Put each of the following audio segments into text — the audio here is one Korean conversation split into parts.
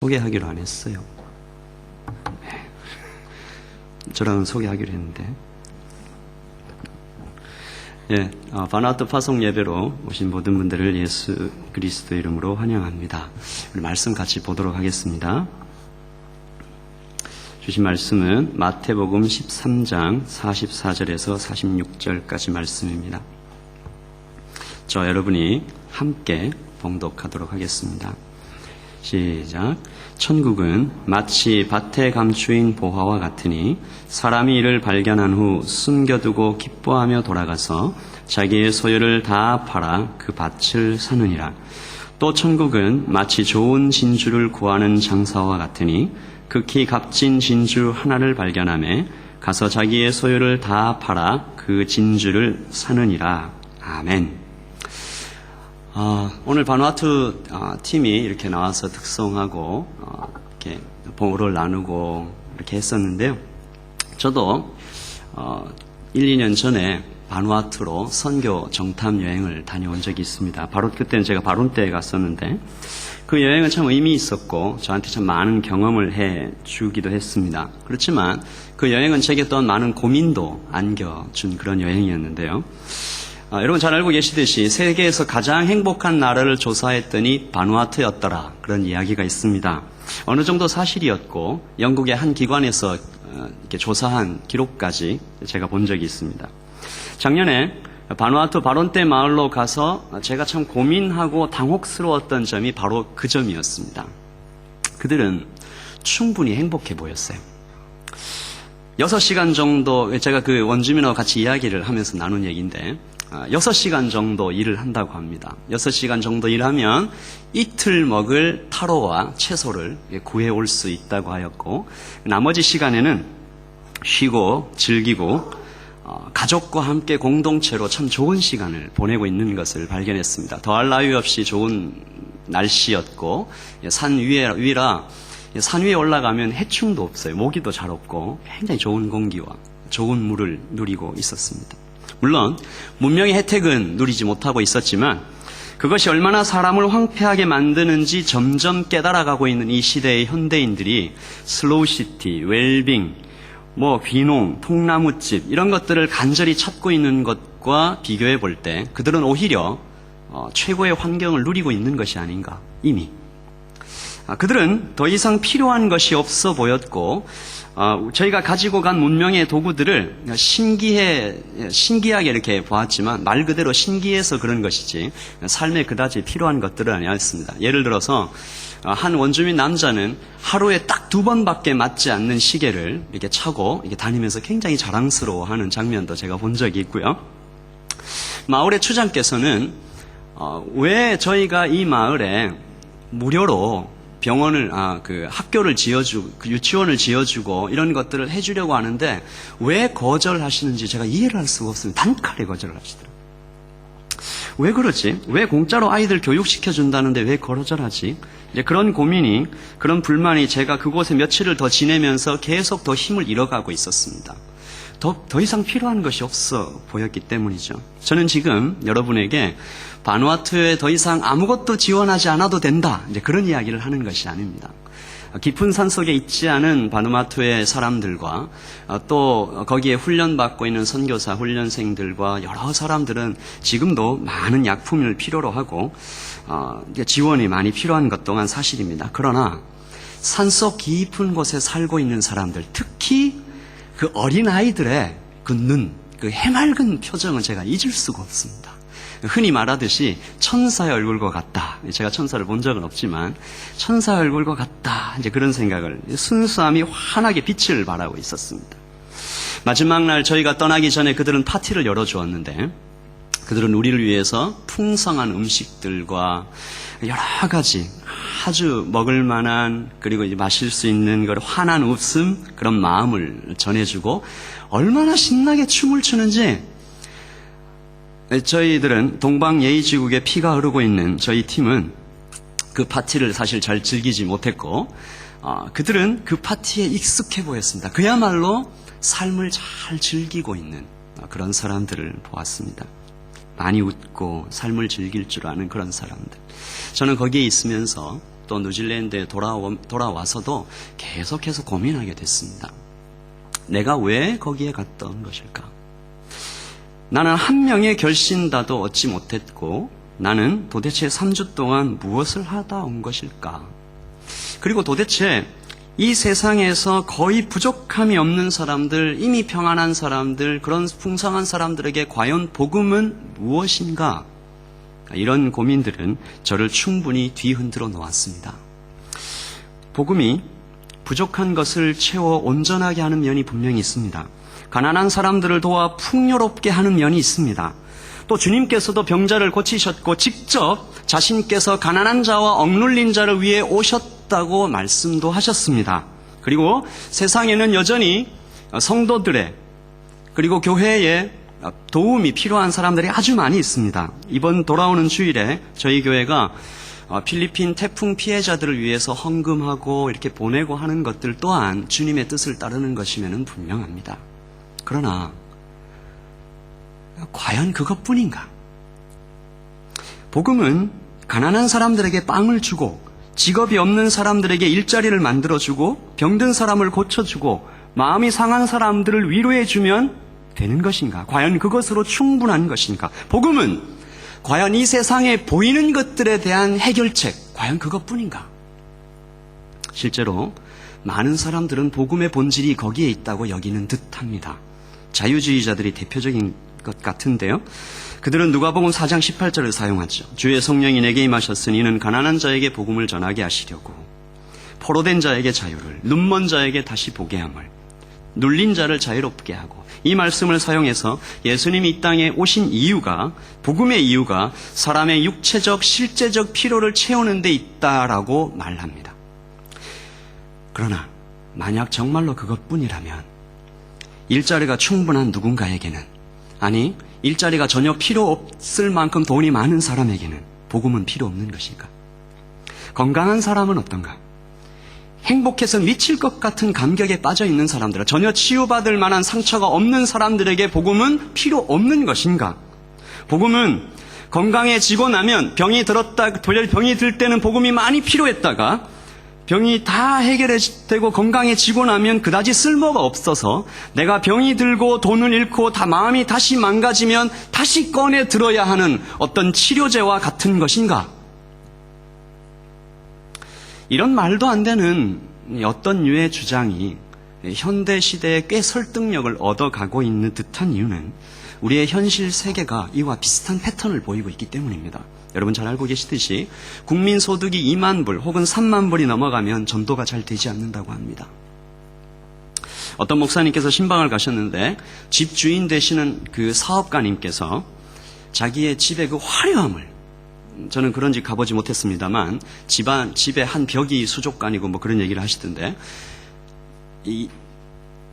소개하기로 안 했어요. 저랑은 소개하기로 했는데. 바누아투 파송 예배로 오신 모든 분들을 예수 그리스도 이름으로 환영합니다. 우리 말씀 같이 보도록 하겠습니다. 주신 말씀은 마태복음 13장 44절에서 46절까지 말씀입니다. 저 여러분이 함께 봉독하도록 하겠습니다. 시작. 천국은 마치 밭에 감추인 보화와 같으니 사람이 이를 발견한 후 숨겨두고 기뻐하며 돌아가서 자기의 소유를 다 팔아 그 밭을 사느니라. 또 천국은 마치 좋은 진주를 구하는 장사와 같으니 극히 값진 진주 하나를 발견하며 가서 자기의 소유를 다 팔아 그 진주를 사느니라. 아멘. 오늘 바누아투 팀이 이렇게 나와서 특송하고 이렇게 봉호를 나누고 이렇게 했었는데요. 저도 1, 2년 전에 바누아투로 선교 정탐 여행을 다녀온 적이 있습니다. 바로 그때는 제가 바룬 때 갔었는데 그 여행은 참 의미 있었고 저한테 참 많은 경험을 해주기도 했습니다. 그렇지만 그 여행은 제게 또한 많은 고민도 안겨준 그런 여행이었는데요. 여러분 잘 알고 계시듯이 세계에서 가장 행복한 나라를 조사했더니 바누아투였더라, 그런 이야기가 있습니다. 어느 정도 사실이었고 영국의 한 기관에서 이렇게 조사한 기록까지 제가 본 적이 있습니다. 작년에 바누아투 바론테 마을로 가서 제가 참 고민하고 당혹스러웠던 점이 바로 그 점이었습니다. 그들은 충분히 행복해 보였어요. 6시간 정도, 제가 그 원주민하고 같이 이야기를 하면서 나눈 얘기인데 6시간 정도 일을 한다고 합니다. 6시간 정도 일하면 이틀 먹을 타로와 채소를 구해올 수 있다고 하였고, 나머지 시간에는 쉬고 즐기고 가족과 함께 공동체로 참 좋은 시간을 보내고 있는 것을 발견했습니다. 더할 나위 없이 좋은 날씨였고 산 위라 산 위에 올라가면 해충도 없어요. 모기도 잘 없고 굉장히 좋은 공기와 좋은 물을 누리고 있었습니다. 물론 문명의 혜택은 누리지 못하고 있었지만 그것이 얼마나 사람을 황폐하게 만드는지 점점 깨달아가고 있는 이 시대의 현대인들이 슬로우시티, 웰빙, 귀농, 통나무집 이런 것들을 간절히 찾고 있는 것과 비교해 볼 때 그들은 오히려 최고의 환경을 누리고 있는 것이 아닌가. 이미 그들은 더 이상 필요한 것이 없어 보였고 저희가 가지고 간 문명의 도구들을 신기하게 이렇게 보았지만 말 그대로 신기해서 그런 것이지 삶에 그다지 필요한 것들은 아니었습니다. 예를 들어서 한 원주민 남자는 하루에 딱 2번밖에 맞지 않는 시계를 이렇게 차고 이렇게 다니면서 굉장히 자랑스러워하는 장면도 제가 본 적이 있고요. 마을의 추장께서는 왜 저희가 이 마을에 무료로 병원을, 학교를 지어주고, 유치원을 지어주고, 이런 것들을 해주려고 하는데, 왜 거절하시는지 제가 이해를 할 수가 없습니다. 단칼에 거절을 하시더라고요. 왜 그러지? 왜 공짜로 아이들 교육시켜준다는데 왜 거절하지? 이제 그런 고민이, 그런 불만이 제가 그곳에 며칠을 더 지내면서 계속 더 힘을 잃어가고 있었습니다. 더 이상 필요한 것이 없어 보였기 때문이죠. 저는 지금 여러분에게 바누아투에 더 이상 아무것도 지원하지 않아도 된다, 이제 그런 이야기를 하는 것이 아닙니다. 깊은 산속에 있지 않은 바누아투의 사람들과 또 거기에 훈련받고 있는 선교사 훈련생들과 여러 사람들은 지금도 많은 약품을 필요로 하고 지원이 많이 필요한 것 또한 사실입니다. 그러나 산속 깊은 곳에 살고 있는 사람들, 특히 그 어린아이들의 그 눈, 그 해맑은 표정은 제가 잊을 수가 없습니다. 흔히 말하듯이 천사의 얼굴과 같다. 제가 천사를 본 적은 없지만 천사의 얼굴과 같다. 이제 그런 생각을, 순수함이 환하게 빛을 발하고 있었습니다. 마지막 날 저희가 떠나기 전에 그들은 파티를 열어주었는데 그들은 우리를 위해서 풍성한 음식들과 여러 가지 아주 먹을 만한, 그리고 이제 마실 수 있는 걸 환한 웃음, 그런 마음을 전해주고 얼마나 신나게 춤을 추는지. 저희들은 동방예의지국에 피가 흐르고 있는 저희 팀은 그 파티를 사실 잘 즐기지 못했고 그들은 그 파티에 익숙해 보였습니다. 그야말로 삶을 잘 즐기고 있는 그런 사람들을 보았습니다. 많이 웃고 삶을 즐길 줄 아는 그런 사람들. 저는 거기에 있으면서 또 뉴질랜드에 돌아와서도 계속해서 고민하게 됐습니다. 내가 왜 거기에 갔던 것일까? 나는 한 명의 결신다도 얻지 못했고 나는 도대체 3주 동안 무엇을 하다 온 것일까? 그리고 도대체 이 세상에서 거의 부족함이 없는 사람들, 이미 평안한 사람들, 그런 풍성한 사람들에게 과연 복음은 무엇인가? 이런 고민들은 저를 충분히 뒤흔들어 놓았습니다. 복음이 부족한 것을 채워 온전하게 하는 면이 분명히 있습니다. 가난한 사람들을 도와 풍요롭게 하는 면이 있습니다. 또 주님께서도 병자를 고치셨고 직접 자신께서 가난한 자와 억눌린 자를 위해 오셨다고 말씀도 하셨습니다. 그리고 세상에는 여전히 성도들의 그리고 교회에 도움이 필요한 사람들이 아주 많이 있습니다. 이번 돌아오는 주일에 저희 교회가 필리핀 태풍 피해자들을 위해서 헌금하고 이렇게 보내고 하는 것들 또한 주님의 뜻을 따르는 것이면 분명합니다. 그러나 과연 그것뿐인가? 복음은 가난한 사람들에게 빵을 주고 직업이 없는 사람들에게 일자리를 만들어주고 병든 사람을 고쳐주고 마음이 상한 사람들을 위로해주면 되는 것인가? 과연 그것으로 충분한 것인가? 복음은 과연 이 세상에 보이는 것들에 대한 해결책, 과연 그것뿐인가? 실제로 많은 사람들은 복음의 본질이 거기에 있다고 여기는 듯합니다. 자유주의자들이 대표적인 것 같은데요. 그들은 누가복음 4장 18절을 사용하죠. 주의 성령이 내게 임하셨으니 이는 가난한 자에게 복음을 전하게 하시려고 포로된 자에게 자유를, 눈먼 자에게 다시 보게 함을, 눌린 자를 자유롭게 하고, 이 말씀을 사용해서 예수님이 이 땅에 오신 이유가, 복음의 이유가 사람의 육체적 실제적 필요를 채우는 데 있다라고 말합니다. 그러나 만약 정말로 그것뿐이라면 일자리가 충분한 누군가에게는, 아니 일자리가 전혀 필요 없을 만큼 돈이 많은 사람에게는 복음은 필요 없는 것일까? 건강한 사람은 어떤가? 행복해서 미칠 것 같은 감격에 빠져 있는 사람들, 전혀 치유받을 만한 상처가 없는 사람들에게 복음은 필요 없는 것인가? 복음은 건강해지고 나면 병이 들 때는 복음이 많이 필요했다가 병이 다 해결되고 건강해지고 나면 그다지 쓸모가 없어서 내가 병이 들고 돈을 잃고 다 마음이 다시 망가지면 다시 꺼내 들어야 하는 어떤 치료제와 같은 것인가? 이런 말도 안 되는 어떤 류의 주장이 현대 시대에 꽤 설득력을 얻어가고 있는 듯한 이유는 우리의 현실 세계가 이와 비슷한 패턴을 보이고 있기 때문입니다. 여러분 잘 알고 계시듯이 국민소득이 2만 불 혹은 3만 불이 넘어가면 전도가 잘 되지 않는다고 합니다. 어떤 목사님께서 신방을 가셨는데 집주인 되시는 그 사업가님께서 자기의 집의 그 화려함을, 저는 그런 집 가보지 못했습니다만 집에 한 벽이 수족관이고 뭐 그런 얘기를 하시던데,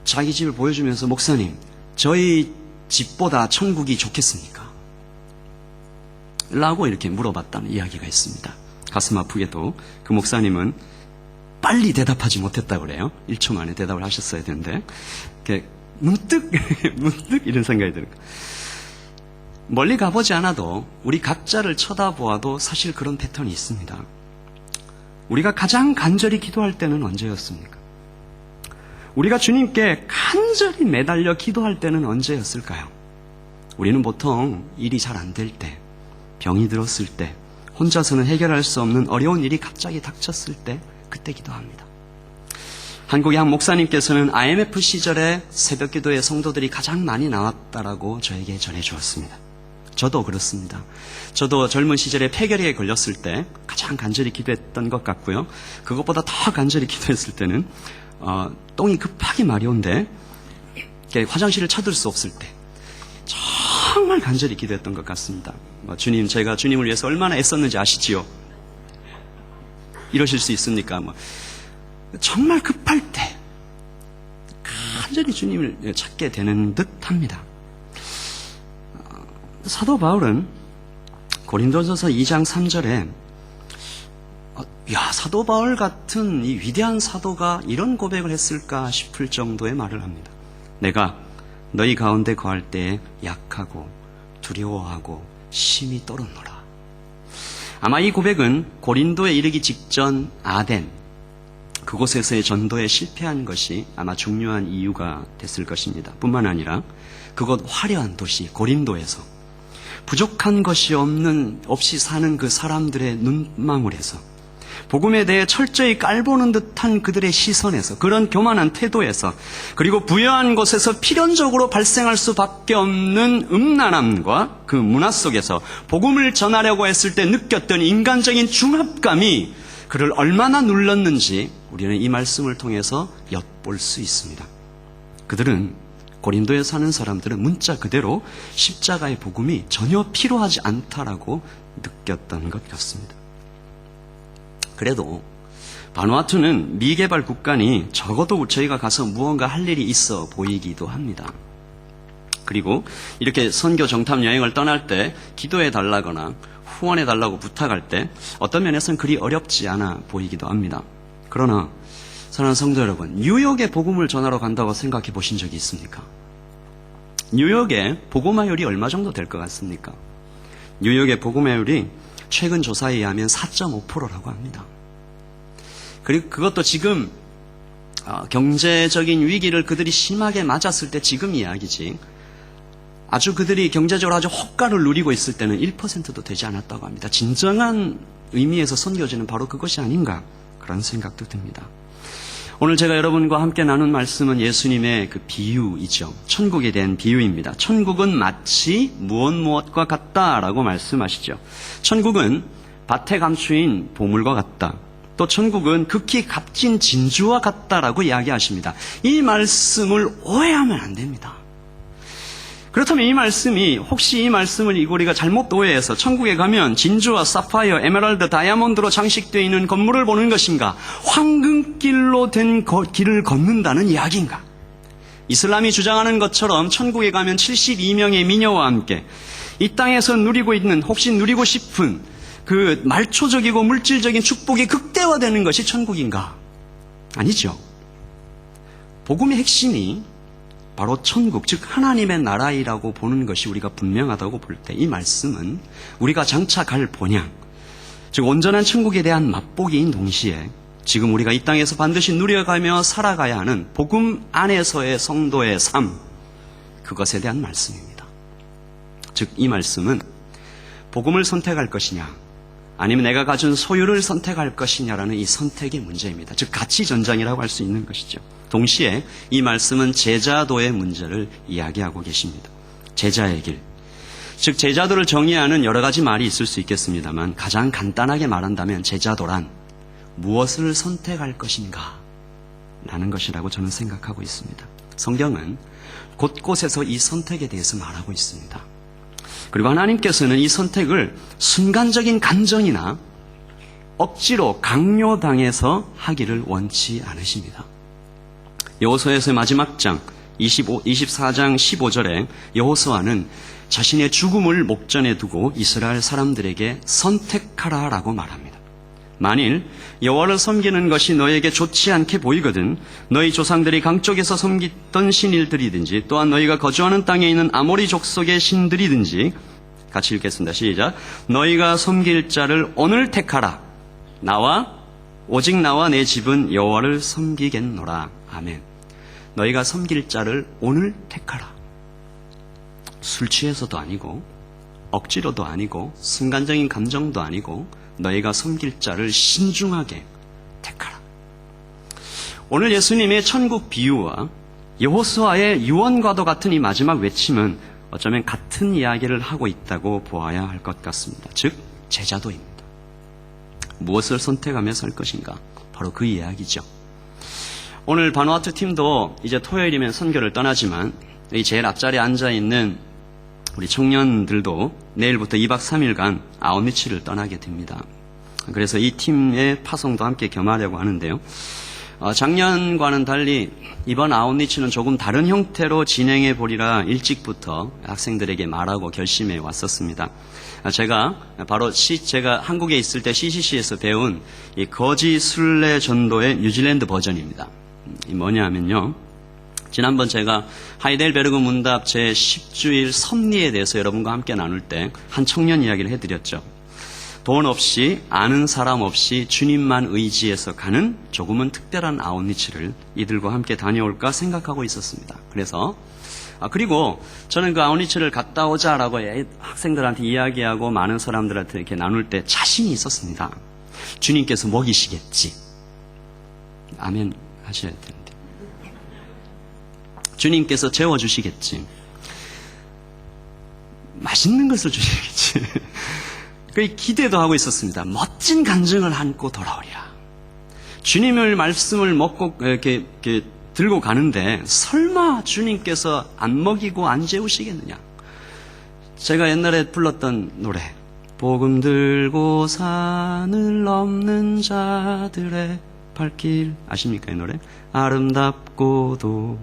자기 집을 보여주면서 목사님, 저희 집보다 천국이 좋겠습니까? 라고 이렇게 물어봤다는 이야기가 있습니다. 가슴 아프게도 그 목사님은 빨리 대답하지 못했다고 그래요. 1초 만에 대답을 하셨어야 되는데 문득 이런 생각이 드는 거예요. 멀리 가보지 않아도 우리 각자를 쳐다보아도 사실 그런 패턴이 있습니다. 우리가 가장 간절히 기도할 때는 언제였습니까? 우리가 주님께 간절히 매달려 기도할 때는 언제였을까요? 우리는 보통 일이 잘 안 될 때, 병이 들었을 때, 혼자서는 해결할 수 없는 어려운 일이 갑자기 닥쳤을 때, 그때 기도합니다. 한국의 한 목사님께서는 IMF 시절에 새벽 기도에 성도들이 가장 많이 나왔다라고 저에게 전해주었습니다. 저도 그렇습니다. 저도 젊은 시절에 폐결핵에 걸렸을 때 가장 간절히 기도했던 것 같고요. 그것보다 더 간절히 기도했을 때는 똥이 급하게 마려운데 화장실을 찾을 수 없을 때 정말 간절히 기도했던 것 같습니다. 주님, 제가 주님을 위해서 얼마나 애썼는지 아시지요? 이러실 수 있습니까? 정말 급할 때 간절히 주님을 찾게 되는 듯합니다. 사도 바울은 고린도전서 2장 3절에 사도 바울 같은 이 위대한 사도가 이런 고백을 했을까 싶을 정도의 말을 합니다. 내가 너희 가운데 거할 때에 약하고 두려워하고 심히 떨었노라. 아마 이 고백은 고린도에 이르기 직전 아덴, 그곳에서의 전도에 실패한 것이 아마 중요한 이유가 됐을 것입니다. 뿐만 아니라 그곳 화려한 도시 고린도에서 부족한 것이 없이 사는 그 사람들의 눈망울에서 복음에 대해 철저히 깔보는 듯한 그들의 시선에서, 그런 교만한 태도에서, 그리고 부여한 곳에서 필연적으로 발생할 수밖에 없는 음란함과 그 문화 속에서 복음을 전하려고 했을 때 느꼈던 인간적인 중압감이 그를 얼마나 눌렀는지 우리는 이 말씀을 통해서 엿볼 수 있습니다. 그들은, 고린도에 사는 사람들은 문자 그대로 십자가의 복음이 전혀 필요하지 않다라고 느꼈던 것 같습니다. 그래도 바누아투는 미개발 국가니 적어도 저희가 가서 무언가 할 일이 있어 보이기도 합니다. 그리고 이렇게 선교 정탐 여행을 떠날 때 기도해 달라거나 후원해 달라고 부탁할 때 어떤 면에서는 그리 어렵지 않아 보이기도 합니다. 그러나 사랑하는 성도 여러분, 뉴욕에 복음을 전하러 간다고 생각해 보신 적이 있습니까? 뉴욕의 복음화율이 얼마 정도 될 것 같습니까? 뉴욕의 복음화율이 최근 조사에 의하면 4.5%라고 합니다. 그리고 그것도 지금 경제적인 위기를 그들이 심하게 맞았을 때 지금 이야기지, 아주 그들이 경제적으로 아주 호가를 누리고 있을 때는 1%도 되지 않았다고 합니다. 진정한 의미에서 선교지는 바로 그것이 아닌가, 그런 생각도 듭니다. 오늘 제가 여러분과 함께 나눈 말씀은 예수님의 그 비유이죠. 천국에 대한 비유입니다. 천국은 마치 무엇과 같다라고 말씀하시죠. 천국은 밭에 감추인 보물과 같다. 또 천국은 극히 값진 진주와 같다라고 이야기하십니다. 이 말씀을 오해하면 안 됩니다. 그렇다면 이 말씀이, 혹시 이 말씀을 우리가 잘못 오해해서 천국에 가면 진주와 사파이어, 에메랄드, 다이아몬드로 장식되어 있는 건물을 보는 것인가? 황금길로 된 길을 걷는다는 이야기인가? 이슬람이 주장하는 것처럼 천국에 가면 72명의 미녀와 함께 이 땅에서 누리고 있는, 혹시 누리고 싶은 그 말초적이고 물질적인 축복이 극대화되는 것이 천국인가? 아니죠. 복음의 핵심이 바로 천국, 즉 하나님의 나라이라고 보는 것이 우리가 분명하다고 볼 때 이 말씀은 우리가 장차 갈 본향, 즉 온전한 천국에 대한 맛보기인 동시에 지금 우리가 이 땅에서 반드시 누려가며 살아가야 하는 복음 안에서의 성도의 삶, 그것에 대한 말씀입니다. 즉 이 말씀은 복음을 선택할 것이냐 아니면 내가 가진 소유를 선택할 것이냐라는 이 선택의 문제입니다. 즉 가치 전장이라고 할 수 있는 것이죠. 동시에 이 말씀은 제자도의 문제를 이야기하고 계십니다. 제자의 길. 즉 제자도를 정의하는 여러 가지 말이 있을 수 있겠습니다만 가장 간단하게 말한다면 제자도란 무엇을 선택할 것인가 라는 것이라고 저는 생각하고 있습니다. 성경은 곳곳에서 이 선택에 대해서 말하고 있습니다. 그리고 하나님께서는 이 선택을 순간적인 감정이나 억지로 강요당해서 하기를 원치 않으십니다. 여호수아서의 마지막 장 24장 15절에 여호수아는 자신의 죽음을 목전에 두고 이스라엘 사람들에게 선택하라 라고 말합니다. 만일 여호와를 섬기는 것이 너에게 좋지 않게 보이거든 너희 조상들이 강쪽에서 섬기던 신일들이든지 또한 너희가 거주하는 땅에 있는 아모리 족속의 신들이든지, 같이 읽겠습니다. 시작. 너희가 섬길 자를 오늘 택하라. 오직 나와 내 집은 여호와를 섬기겠노라. 아멘. 너희가 섬길 자를 오늘 택하라. 술 취해서도 아니고 억지로도 아니고 순간적인 감정도 아니고 너희가 섬길 자를 신중하게 택하라. 오늘 예수님의 천국 비유와 여호수아의 유언과도 같은 이 마지막 외침은 어쩌면 같은 이야기를 하고 있다고 보아야 할 것 같습니다. 즉 제자도입니다. 무엇을 선택하며 살 것인가? 바로 그 이야기죠. 오늘 바누아투 팀도 이제 토요일이면 선교를 떠나지만 이 제일 앞자리에 앉아있는 우리 청년들도 내일부터 2박 3일간 아웃리치를 떠나게 됩니다. 그래서 이 팀의 파송도 함께 겸하려고 하는데요. 작년과는 달리 이번 아웃리치는 조금 다른 형태로 진행해 보리라 일찍부터 학생들에게 말하고 결심해 왔었습니다. 제가 바로 제가 한국에 있을 때 CCC에서 배운 이 거지 순례 전도의 뉴질랜드 버전입니다. 이 뭐냐 하면요. 지난번 제가 하이델베르그 문답 제10주일 섭리에 대해서 여러분과 함께 나눌 때 한 청년 이야기를 해드렸죠. 돈 없이 아는 사람 없이 주님만 의지해서 가는 조금은 특별한 아웃리치를 이들과 함께 다녀올까 생각하고 있었습니다. 그래서 그리고 저는 그 아웃리치를 갔다 오자라고 학생들한테 이야기하고 많은 사람들한테 이렇게 나눌 때 자신이 있었습니다. 주님께서 먹이시겠지. 아멘 하셔야 되는데. 주님께서 재워주시겠지. 맛있는 것을 주시겠지. 그 기대도 하고 있었습니다. 멋진 간증을 안고 돌아오리라. 주님의 말씀을 먹고 이렇게 들고 가는데 설마 주님께서 안 먹이고 안 재우시겠느냐. 제가 옛날에 불렀던 노래, 복음 들고 산을 넘는 자들의 발길, 아십니까 이 노래? 아름답고도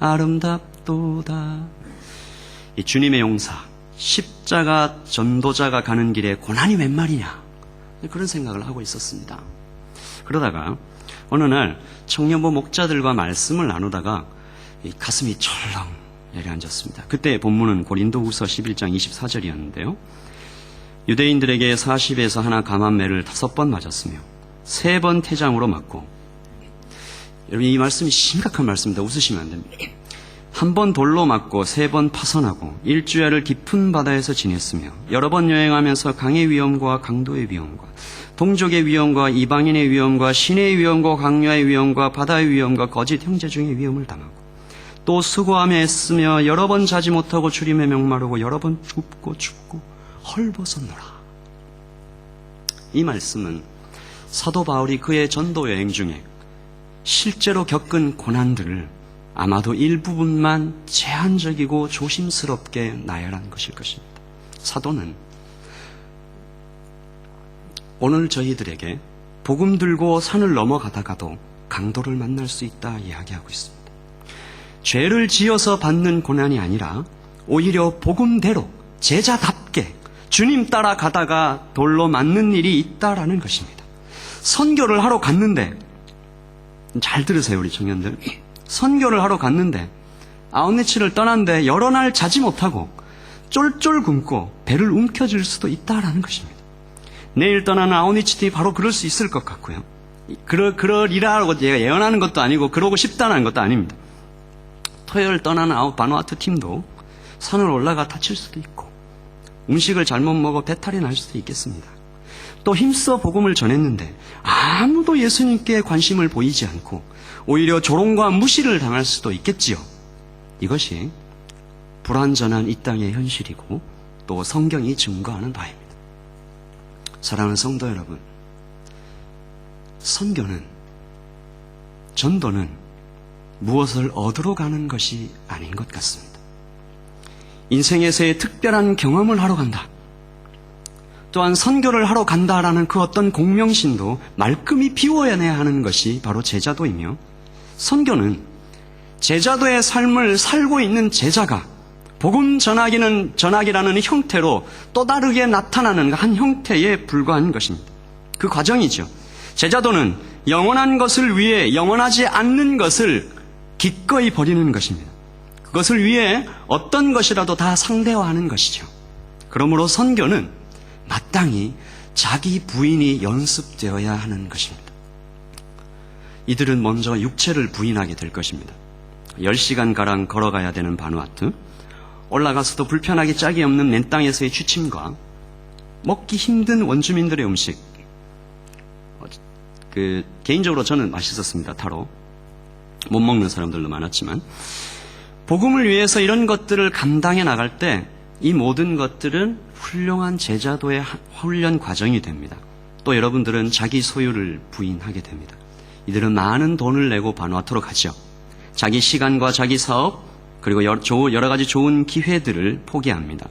아름답도다. 이 주님의 용사, 십자가 전도자가 가는 길에 고난이 웬 말이냐, 그런 생각을 하고 있었습니다. 그러다가 어느 날 청년부 목자들과 말씀을 나누다가 이 가슴이 철렁 내려앉았습니다. 그때 본문은 고린도후서 11장 24절이었는데요. 유대인들에게 40에서 하나 감한매를 5번 맞았으며 3번 태장으로 맞고, 여러분 이 말씀이 심각한 말씀입니다. 웃으시면 안 됩니다. 1번 돌로 맞고 3번 파선하고 일주야를 깊은 바다에서 지냈으며 여러 번 여행하면서 강의 위험과 강도의 위험과 동족의 위험과 이방인의 위험과 신의 위험과 광야의 위험과 바다의 위험과 거짓 형제 중의 위험을 당하고 또 수고하며 애쓰며 여러 번 자지 못하고 주림에 목마르고 여러 번 춥고 헐벗었노라. 이 말씀은 사도 바울이 그의 전도 여행 중에 실제로 겪은 고난들을 아마도 일부분만 제한적이고 조심스럽게 나열한 것일 것입니다. 사도는 오늘 저희들에게 복음 들고 산을 넘어가다가도 강도를 만날 수 있다 이야기하고 있습니다. 죄를 지어서 받는 고난이 아니라 오히려 복음대로 제자답게 주님 따라가다가 돌로 맞는 일이 있다라는 것입니다. 선교를 하러 갔는데, 잘 들으세요 우리 청년들. 선교를 하러 갔는데 아웃리치를 떠난데 여러 날 자지 못하고 쫄쫄 굶고 배를 움켜쥘 수도 있다라는 것입니다. 내일 떠나는 아웃리치 팀이 바로 그럴 수 있을 것 같고요. 그러리라고 제가 예언하는 것도 아니고 그러고 싶다는 것도 아닙니다. 토요일 떠나는 바누아투 팀도 산을 올라가 다칠 수도 있고 음식을 잘못 먹어 배탈이 날 수도 있겠습니다. 또 힘써 복음을 전했는데 아무도 예수님께 관심을 보이지 않고 오히려 조롱과 무시를 당할 수도 있겠지요. 이것이 불완전한 이 땅의 현실이고 또 성경이 증거하는 바입니다. 사랑하는 성도 여러분, 선교는, 전도는 무엇을 얻으러 가는 것이 아닌 것 같습니다. 인생에서의 특별한 경험을 하러 간다. 또한 선교를 하러 간다라는 그 어떤 공명심도 말끔히 비워내야 하는 것이 바로 제자도이며, 선교는 제자도의 삶을 살고 있는 제자가 복음 전하기라는 형태로 또 다르게 나타나는 한 형태에 불과한 것입니다. 그 과정이죠. 제자도는 영원한 것을 위해 영원하지 않는 것을 기꺼이 버리는 것입니다. 그것을 위해 어떤 것이라도 다 상대화하는 것이죠. 그러므로 선교는 마땅히 자기 부인이 연습되어야 하는 것입니다. 이들은 먼저 육체를 부인하게 될 것입니다. 10시간가량 걸어가야 되는 바누아투, 올라가서도 불편하게 짝이 없는 맨 땅에서의 취침과 먹기 힘든 원주민들의 음식, 개인적으로 저는 맛있었습니다. 타로. 못 먹는 사람들도 많았지만 복음을 위해서 이런 것들을 감당해 나갈 때 이 모든 것들은 훌륭한 제자도의 훈련 과정이 됩니다. 또 여러분들은 자기 소유를 부인하게 됩니다. 이들은 많은 돈을 내고 바누아투로 가죠. 자기 시간과 자기 사업, 그리고 여러 가지 좋은 기회들을 포기합니다.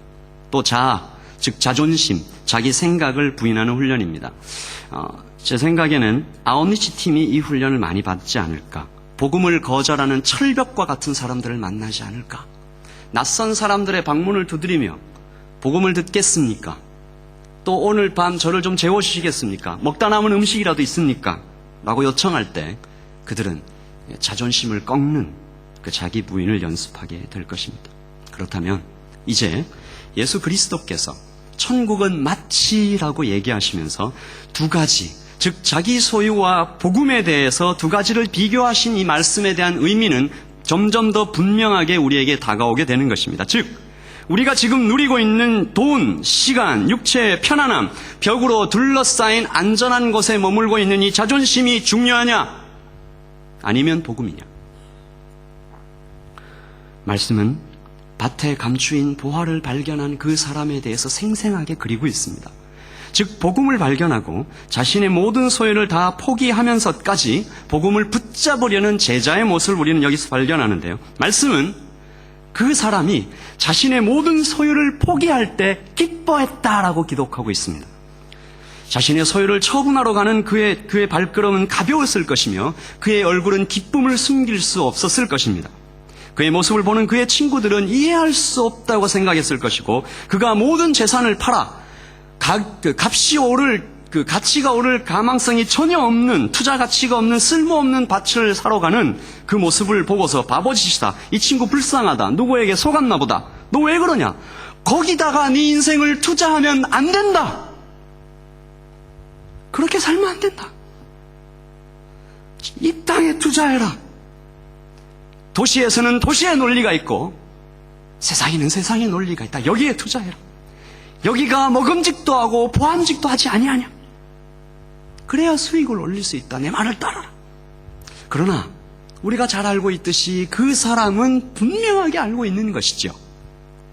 또 즉 자존심, 자기 생각을 부인하는 훈련입니다. 제 생각에는 아웃리치 팀이 이 훈련을 많이 받지 않을까. 복음을 거절하는 철벽과 같은 사람들을 만나지 않을까. 낯선 사람들의 방문을 두드리며 복음을 듣겠습니까? 또 오늘 밤 저를 좀 재워주시겠습니까? 먹다 남은 음식이라도 있습니까? 라고 요청할 때 그들은 자존심을 꺾는 그 자기 부인을 연습하게 될 것입니다. 그렇다면 이제 예수 그리스도께서 천국은 마치라고 얘기하시면서 두 가지, 즉 자기 소유와 복음에 대해서 두 가지를 비교하신 이 말씀에 대한 의미는 점점 더 분명하게 우리에게 다가오게 되는 것입니다. 즉 우리가 지금 누리고 있는 돈, 시간, 육체의 편안함, 벽으로 둘러싸인 안전한 곳에 머물고 있는 이 자존심이 중요하냐? 아니면 복음이냐? 말씀은 밭에 감추인 보화를 발견한 그 사람에 대해서 생생하게 그리고 있습니다. 즉 복음을 발견하고 자신의 모든 소유를 다 포기하면서까지 복음을 붙잡으려는 제자의 모습을 우리는 여기서 발견하는데요. 말씀은 그 사람이 자신의 모든 소유를 포기할 때 기뻐했다라고 기록하고 있습니다. 자신의 소유를 처분하러 가는 그의 발걸음은 가벼웠을 것이며 그의 얼굴은 기쁨을 숨길 수 없었을 것입니다. 그의 모습을 보는 그의 친구들은 이해할 수 없다고 생각했을 것이고 그가 모든 재산을 팔아 값이 오를 가치가 오를 가망성이 전혀 없는 투자 가치가 없는 쓸모없는 밭을 사러 가는 그 모습을 보고서 바보짓이다. 이 친구 불쌍하다. 누구에게 속았나 보다. 너 왜 그러냐? 거기다가 네 인생을 투자하면 안 된다. 그렇게 살면 안 된다. 이 땅에 투자해라. 도시에서는 도시의 논리가 있고 세상에는 세상의 논리가 있다. 여기에 투자해라. 여기가 먹음직도 하고 보암직도 하지 아니하냐. 그래야 수익을 올릴 수 있다. 내 말을 따라라. 그러나 우리가 잘 알고 있듯이 그 사람은 분명하게 알고 있는 것이죠.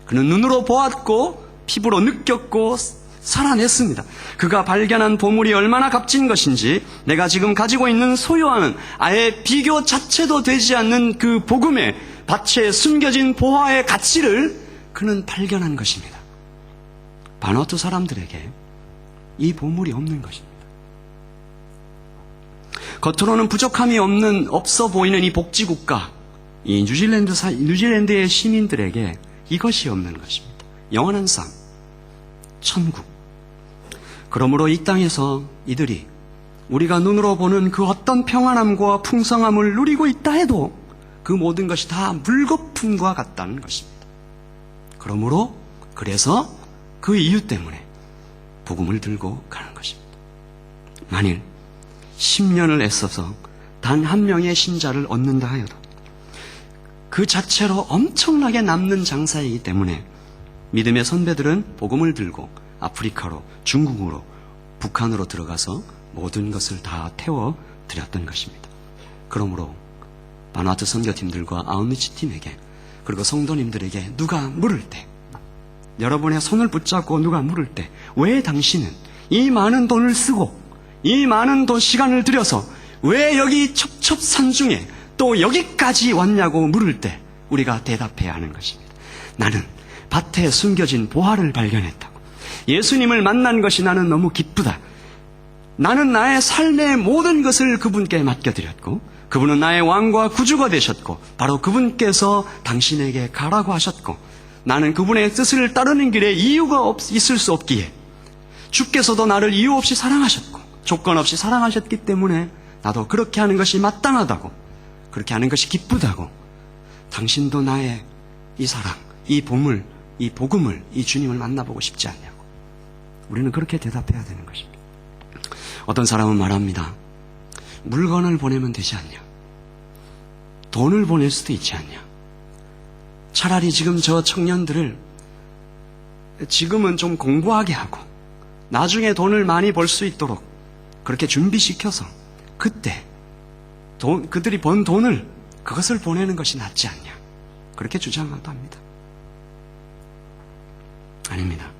그는 눈으로 보았고 피부로 느꼈고 살아냈습니다. 그가 발견한 보물이 얼마나 값진 것인지 내가 지금 가지고 있는 소유와는 아예 비교 자체도 되지 않는 그 복음의 밭에 숨겨진 보화의 가치를 그는 발견한 것입니다. 바누아투 사람들에게 이 보물이 없는 것입니다. 겉으로는 부족함이 없어 보이는 이 복지국가, 이 뉴질랜드의 시민들에게 이것이 없는 것입니다. 영원한 삶, 천국. 그러므로 이 땅에서 이들이 우리가 눈으로 보는 그 어떤 평안함과 풍성함을 누리고 있다 해도 그 모든 것이 다 물거품과 같다는 것입니다. 그래서 그 이유 때문에 복음을 들고 가는 것입니다. 만일 10년을 애써서 단 한 명의 신자를 얻는다 하여도 그 자체로 엄청나게 남는 장사이기 때문에 믿음의 선배들은 복음을 들고 아프리카로, 중국으로, 북한으로 들어가서 모든 것을 다 태워드렸던 것입니다. 그러므로 바누아투 선교팀들과 아웃리치 팀에게 그리고 성도님들에게 누가 물을 때, 여러분의 손을 붙잡고 누가 물을 때 왜 당신은 이 많은 돈을 쓰고 이 많은 시간을 들여서 왜 여기 첩첩산중에 또 여기까지 왔냐고 물을 때 우리가 대답해야 하는 것입니다. 나는 밭에 숨겨진 보화를 발견했다고. 예수님을 만난 것이 나는 너무 기쁘다. 나는 나의 삶의 모든 것을 그분께 맡겨드렸고 그분은 나의 왕과 구주가 되셨고 바로 그분께서 당신에게 가라고 하셨고 나는 그분의 뜻을 따르는 길에 이유가 있을 수 없기에 주께서도 나를 이유 없이 사랑하셨고 조건 없이 사랑하셨기 때문에 나도 그렇게 하는 것이 마땅하다고, 그렇게 하는 것이 기쁘다고, 당신도 나의 이 사랑, 이 보물, 이 복음을, 이 주님을 만나보고 싶지 않냐고. 우리는 그렇게 대답해야 되는 것입니다. 어떤 사람은 말합니다. 물건을 보내면 되지 않냐? 돈을 보낼 수도 있지 않냐? 차라리 지금 저 청년들을 지금은 좀 공부하게 하고 나중에 돈을 많이 벌 수 있도록 그렇게 준비시켜서 그때 그들이 번 돈을 그것을 보내는 것이 낫지 않냐? 그렇게 주장하기도 합니다. 아닙니다.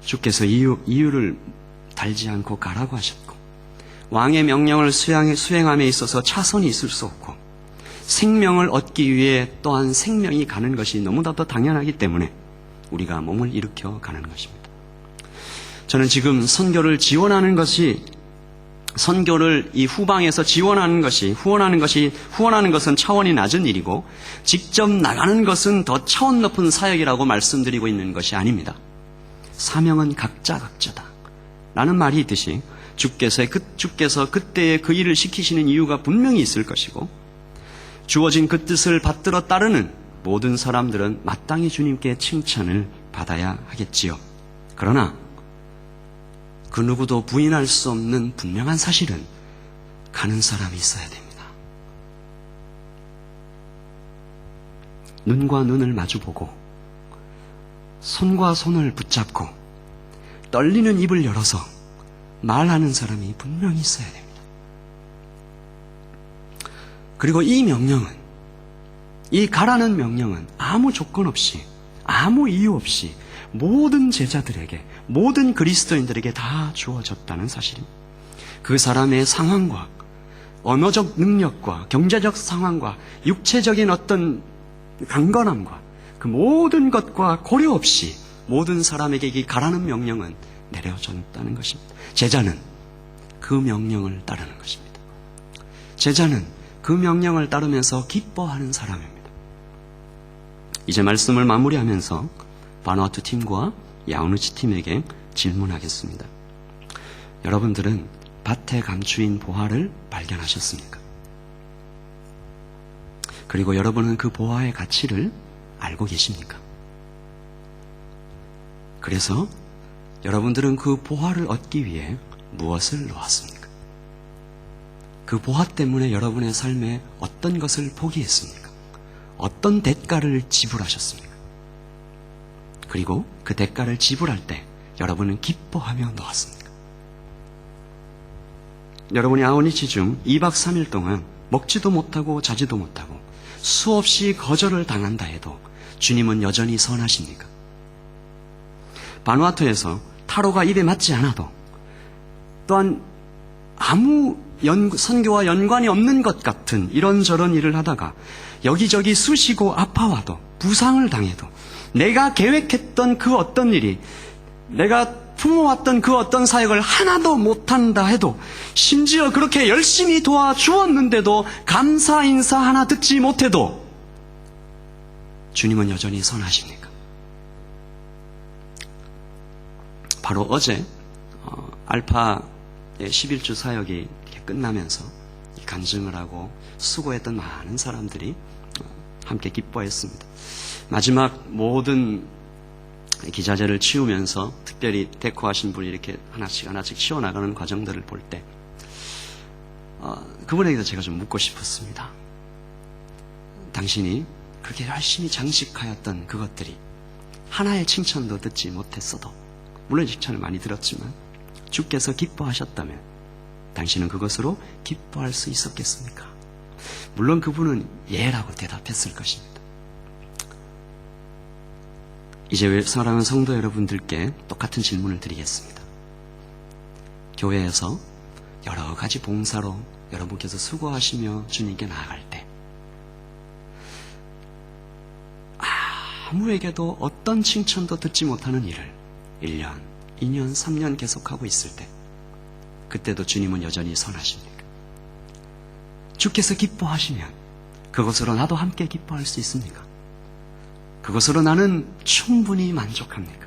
주께서 이유를 달지 않고 가라고 하셨고 왕의 명령을 수행함에 있어서 차선이 있을 수 없고 생명을 얻기 위해 또한 생명이 가는 것이 너무나도 당연하기 때문에 우리가 몸을 일으켜 가는 것입니다. 저는 지금 선교를 이 후방에서 후원하는 것은 차원이 낮은 일이고 직접 나가는 것은 더 차원 높은 사역이라고 말씀드리고 있는 것이 아닙니다. 사명은 각자다 라는 말이 있듯이 주께서 그때에 그 일을 시키시는 이유가 분명히 있을 것이고 주어진 그 뜻을 받들어 따르는 모든 사람들은 마땅히 주님께 칭찬을 받아야 하겠지요. 그러나 그 누구도 부인할 수 없는 분명한 사실은 가는 사람이 있어야 됩니다. 눈과 눈을 마주보고 손과 손을 붙잡고 떨리는 입을 열어서 말하는 사람이 분명히 있어야 됩니다. 그리고 이 명령은, 이 가라는 명령은 아무 조건 없이, 아무 이유 없이 모든 제자들에게, 모든 그리스도인들에게 다 주어졌다는 사실입니다. 그 사람의 상황과 언어적 능력과 경제적 상황과 육체적인 어떤 강건함과 그 모든 것과 고려 없이 모든 사람에게 이 가라는 명령은 내려졌다는 것입니다. 제자는 그 명령을 따르는 것입니다. 제자는 그 명령을 따르면서 기뻐하는 사람입니다. 이제 말씀을 마무리하면서 바누아투 팀과 야오누치 팀에게 질문하겠습니다. 여러분들은 밭에 감추인 보화를 발견하셨습니까? 그리고 여러분은 그 보화의 가치를 알고 계십니까? 그래서 여러분들은 그 보화를 얻기 위해 무엇을 놓았습니까? 그 보화 때문에 여러분의 삶에 어떤 것을 포기했습니까? 어떤 대가를 지불하셨습니까? 그리고 그 대가를 지불할 때 여러분은 기뻐하며 놓았습니까? 여러분이 아오니치 중 2박 3일 동안 먹지도 못하고 자지도 못하고 수없이 거절을 당한다 해도 주님은 여전히 선하십니까? 바누아투에서 타로가 입에 맞지 않아도 또한 아무 선교와 연관이 없는 것 같은 이런저런 일을 하다가 여기저기 쑤시고 아파와도 부상을 당해도 내가 계획했던 그 어떤 일이, 내가 품어왔던 그 어떤 사역을 하나도 못한다 해도, 심지어 그렇게 열심히 도와주었는데도 감사 인사 하나 듣지 못해도 주님은 여전히 선하십니까? 바로 어제 알파의 11주 사역이 이렇게 끝나면서 간증을 하고 수고했던 많은 사람들이 함께 기뻐했습니다. 마지막 모든 기자재를 치우면서 특별히 데코하신 분이 이렇게 하나씩 치워나가는 과정들을 볼 때 그분에게도 제가 좀 묻고 싶었습니다. 당신이 그렇게 열심히 장식하였던 그것들이 하나의 칭찬도 듣지 못했어도, 물론 칭찬을 많이 들었지만 주께서 기뻐하셨다면 당신은 그것으로 기뻐할 수 있었겠습니까? 물론 그분은 예라고 대답했을 것입니다. 이제 사랑하는 성도 여러분들께 똑같은 질문을 드리겠습니다. 교회에서 여러 가지 봉사로 여러분께서 수고하시며 주님께 나아갈 때 아무에게도 어떤 칭찬도 듣지 못하는 일을 1년, 2년, 3년 계속하고 있을 때 그때도 주님은 여전히 선하십니까? 주께서 기뻐하시면 그것으로 나도 함께 기뻐할 수 있습니까? 그것으로 나는 충분히 만족합니까?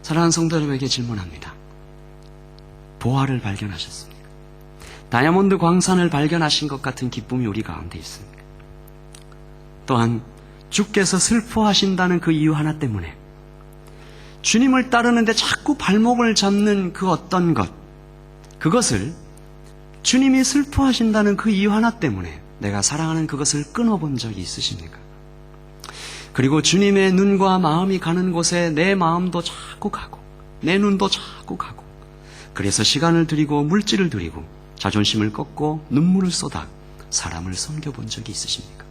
사랑하는 성도 여러분에게 질문합니다. 보화를 발견하셨습니까? 다이아몬드 광산을 발견하신 것 같은 기쁨이 우리 가운데 있습니까? 또한 주께서 슬퍼하신다는 그 이유 하나 때문에 주님을 따르는데 자꾸 발목을 잡는 그 어떤 것, 그것을 주님이 슬퍼하신다는 그 이유 하나 때문에 내가 사랑하는 그것을 끊어본 적이 있으십니까? 그리고 주님의 눈과 마음이 가는 곳에 내 마음도 자꾸 가고 내 눈도 자꾸 가고, 그래서 시간을 들이고 물질을 들이고 자존심을 꺾고 눈물을 쏟아 사람을 섬겨본 적이 있으십니까?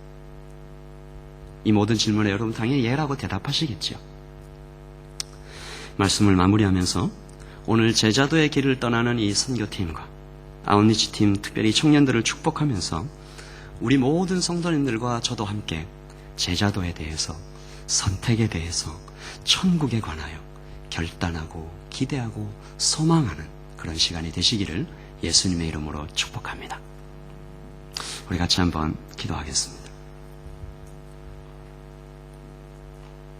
이 모든 질문에 여러분 당연히 예라고 대답하시겠죠. 말씀을 마무리하면서 오늘 제자도의 길을 떠나는 이 선교팀과 아웃리치 팀, 특별히 청년들을 축복하면서 우리 모든 성도님들과 저도 함께 제자도에 대해서, 선택에 대해서, 천국에 관하여 결단하고 기대하고 소망하는 그런 시간이 되시기를 예수님의 이름으로 축복합니다. 우리 같이 한번 기도하겠습니다.